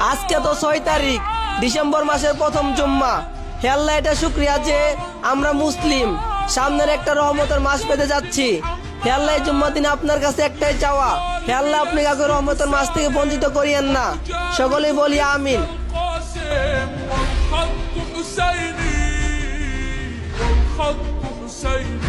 আজকে তো 6 তারিখ ডিসেম্বর মাসের প্রথম জুম্মা। হে আল্লাহ, এটা শুকরিয়া যে আমরা মুসলিম সামনের একটা রহমতের মাস পেতে যাচ্ছি। হে আল্লাহ, এই জুম্মার দিনে আপনার কাছে একটাই চাওয়া, হে আল্লাহ আপনি কাউকে রহমতের মাস থেকে বঞ্চিত করিয়েন না। সকলেই বলি আমিন। خط حسيني